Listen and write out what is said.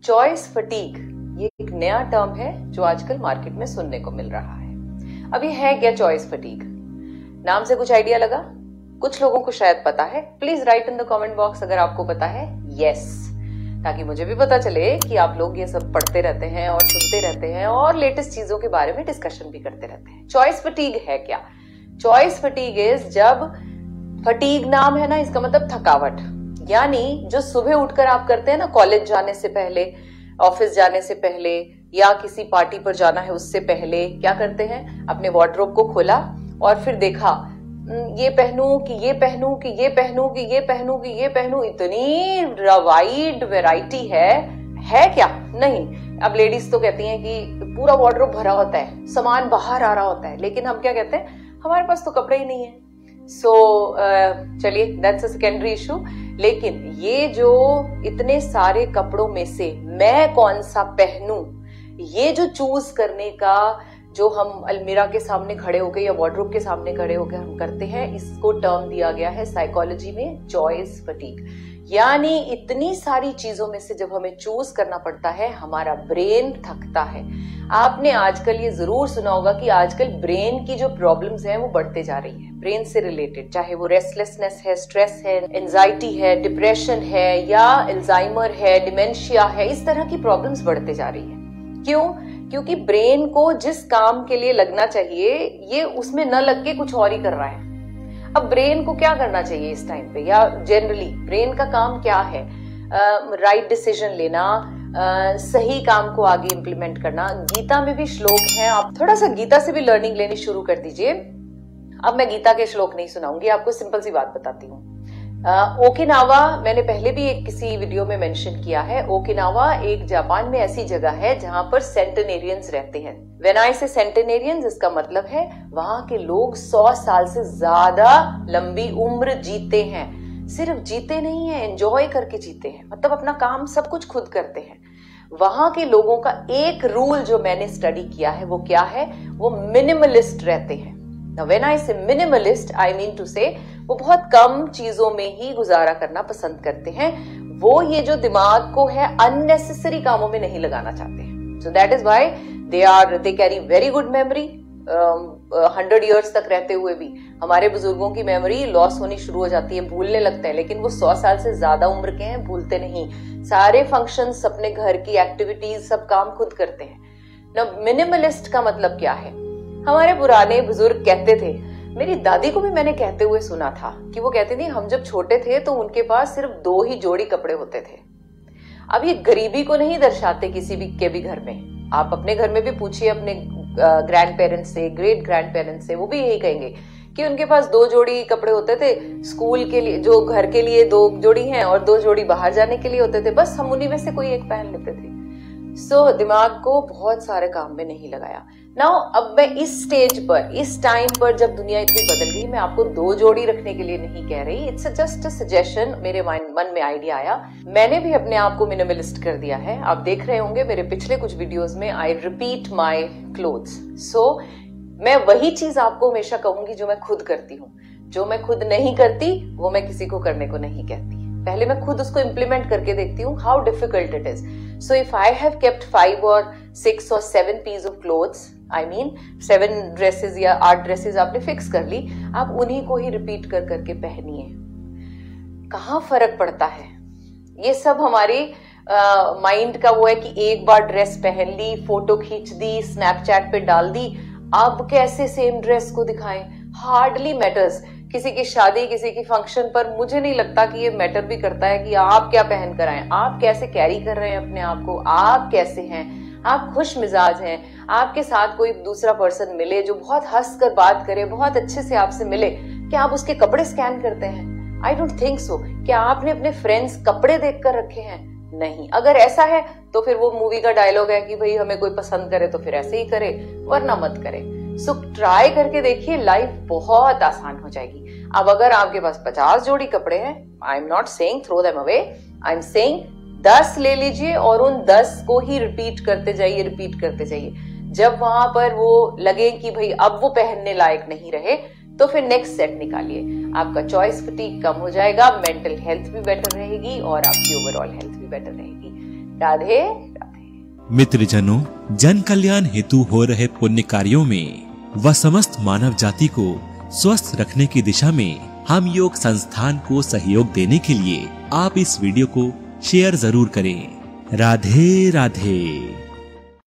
Choice fatigue ये एक नया टर्म है जो आजकल मार्केट में सुनने को मिल रहा है। अब ये है क्या चॉइस फटीग? नाम से कुछ आइडिया लगा? कुछ लोगों को शायद पता है। Please right in the comment box अगर आपको पता है यस, ताकि मुझे भी पता चले कि आप लोग ये सब पढ़ते रहते हैं और सुनते रहते हैं और लेटेस्ट चीजों के बारे में डिस्कशन भी करते रहते हैं। चॉइस फटीग है क्या? चॉइस फटीग इज जब फटीग नाम है ना, इसका मतलब थकावट, यानी जो सुबह उठकर आप करते हैं ना, कॉलेज जाने से पहले, ऑफिस जाने से पहले या किसी पार्टी पर जाना है उससे पहले क्या करते हैं? अपने वार्डरोब को खोला और फिर देखा ये पहनूं कि ये पहनूं कि ये पहनूं कि ये पहनूं कि ये पहनूं, इतनी वाइड वैरायटी है क्या? नहीं। अब लेडीज तो कहती हैं कि पूरा वार्डरोब भरा होता है, सामान बाहर आ रहा होता है, लेकिन हम क्या कहते हैं? हमारे पास तो कपड़े ही नहीं है। चलिए दैट्स अ सेकेंडरी इशू। लेकिन ये जो इतने सारे कपड़ों में से मैं कौन सा पहनूं, ये जो चूज करने का जो हम अलमीरा के सामने खड़े होकर या वार्डरोब के सामने खड़े होकर हम करते हैं, इसको टर्म दिया गया है साइकोलॉजी में चॉइस फटीग। यानी इतनी सारी चीजों में से जब हमें चूज करना पड़ता है, हमारा ब्रेन थकता है। आपने आजकल ये जरूर सुना होगा कि आजकल ब्रेन की जो प्रॉब्लम्स हैं वो बढ़ते जा रही हैं, ब्रेन से रिलेटेड, चाहे वो रेस्टलेसनेस है, स्ट्रेस है, एंजाइटी है, डिप्रेशन है या अल्जाइमर है, डिमेंशिया है, इस तरह की प्रॉब्लम्स बढ़ते जा रही है। क्यों? क्योंकि ब्रेन को जिस काम के लिए लगना चाहिए ये उसमें न लग के कुछ और ही कर रहा है। अब ब्रेन को क्या करना चाहिए इस टाइम पे, या जनरली ब्रेन का काम क्या है? राइट डिसीजन लेना, सही काम को आगे इम्प्लीमेंट करना। गीता में भी श्लोक हैं, आप थोड़ा सा गीता से भी लर्निंग लेनी शुरू कर दीजिए। अब मैं गीता के श्लोक नहीं सुनाऊंगी, आपको सिंपल सी बात बताती हूँ। ओकिनावा मैंने पहले भी एक किसी वीडियो में मेंशन किया है। ओकिनावा एक जापान में ऐसी जगह है जहां पर सेंटेनेरियंस रहते हैं। व्हेन आई से सेंटेनेरियंस, इसका मतलब है वहां के लोग 100 साल से ज्यादा लंबी उम्र जीते हैं। सिर्फ जीते नहीं है, एंजॉय करके जीते हैं, मतलब अपना काम सब कुछ खुद करते हैं। वहां के लोगों का एक रूल जो मैंने स्टडी किया है वो क्या है? वो मिनिमलिस्ट रहते हैं। Now, when I say minimalist, I mean to say वो बहुत कम चीजों में ही गुजारा करना पसंद करते हैं। वो ये जो दिमाग को है अननेसेसरी कामों में नहीं लगाना चाहते हैं। So that is why they carry very good memory। 100 years तक रहते हुए भी हमारे बुजुर्गों की मेमोरी लॉस होनी शुरू हो जाती है, भूलने लगते हैं, लेकिन वो 100 साल से ज्यादा उम्र के हैं, भूलते नहीं। सारे फंक्शंस, अपने घर की एक्टिविटीज, सब काम खुद करते हैं। ना मिनिमलिस्ट का मतलब क्या है? हमारे पुराने बुजुर्ग कहते थे, मेरी दादी को भी मैंने कहते हुए सुना था कि वो कहती थी हम जब छोटे थे तो उनके पास सिर्फ 2 ही जोड़ी कपड़े होते थे। अब ये गरीबी को नहीं दर्शाते किसी भी के भी घर में। आप अपने घर में भी पूछिए अपने ग्रैंड पेरेंट्स से, ग्रेट ग्रैंड पेरेंट्स से, वो भी यही कहेंगे कि उनके पास 2 जोड़ी कपड़े होते थे। स्कूल के लिए, जो घर के लिए 2 जोड़ी हैं और 2 जोड़ी बाहर जाने के लिए होते थे, बस हम उन्हीं में से कोई एक पहन लेते थे। दिमाग को बहुत सारे काम में नहीं लगाया। नाउ अब मैं इस स्टेज पर, इस टाइम पर जब दुनिया इतनी बदल गई, मैं आपको 2 जोड़ी रखने के लिए नहीं कह रही। It's just a suggestion. मेरे मन में आइडिया आया, मैंने भी अपने आप को मिनिमलिस्ट कर दिया है। आप देख रहे होंगे मेरे पिछले कुछ वीडियोस में आई रिपीट माई क्लोथ्स। मैं वही चीज आपको हमेशा कहूंगी जो मैं खुद करती हूँ। जो मैं खुद नहीं करती वो मैं किसी को करने को नहीं कहती। पहले मैं खुद उसको इम्प्लीमेंट करके देखती हूँ how difficult it is. So if I have kept 5 or 6 or 7 piece of clothes, I mean 7 dresses या 8 ड्रेसेस आपने फिक्स कर ली, आप उन्हीं को ही रिपीट कर करके पहनिए। कहाँ फर्क पड़ता है? ये सब हमारी माइंड का वो है कि एक बार ड्रेस पहन ली, फोटो खींच दी, स्नैपचैट पे डाल दी, अब कैसे सेम ड्रेस को दिखाएं? Hardly matters. किसी की शादी, किसी की फंक्शन पर मुझे नहीं लगता कि ये मैटर भी करता है कि आप क्या पहन कर आए, आप कैसे कैरी कर रहे हैं अपने आप को, आप कैसे हैं, आप खुश मिजाज हैं, आपके साथ कोई दूसरा पर्सन मिले जो बहुत हंस कर बात करे, बहुत अच्छे से आपसे मिले, क्या आप उसके कपड़े स्कैन करते हैं? I don't think so. क्या आपने अपने फ्रेंड्स कपड़े देख कर रखे हैं? नहीं। अगर ऐसा है तो फिर वो मूवी का डायलॉग है कि भाई हमें कोई पसंद करे तो फिर ऐसे ही करे, वरना मत करे। सो ट्राई करके देखिए, लाइफ बहुत आसान हो जाएगी। अब अगर आपके पास 50 जोड़ी कपड़े हैं, I am not saying throw them away, I am saying 10 ले लीजिए और उन 10 को ही रिपीट करते जाइए। जब वहां पर वो लगे कि भाई अब वो पहनने लायक नहीं रहे, तो फिर नेक्स्ट सेट निकालिए। आपका चॉइस फटीग कम हो जाएगा, मेंटल हेल्थ भी बेटर रहेगी और आपकी ओवरऑल हेल्थ भी बेटर रहेगी। राधे राधे। मित्रजनों, जन कल्याण हेतु हो रहे पुण्य कार्यों में व समस्त मानव जाति को स्वस्थ रखने की दिशा में हम योग संस्थान को सहयोग देने के लिए आप इस वीडियो को शेयर जरूर करें। राधे राधे।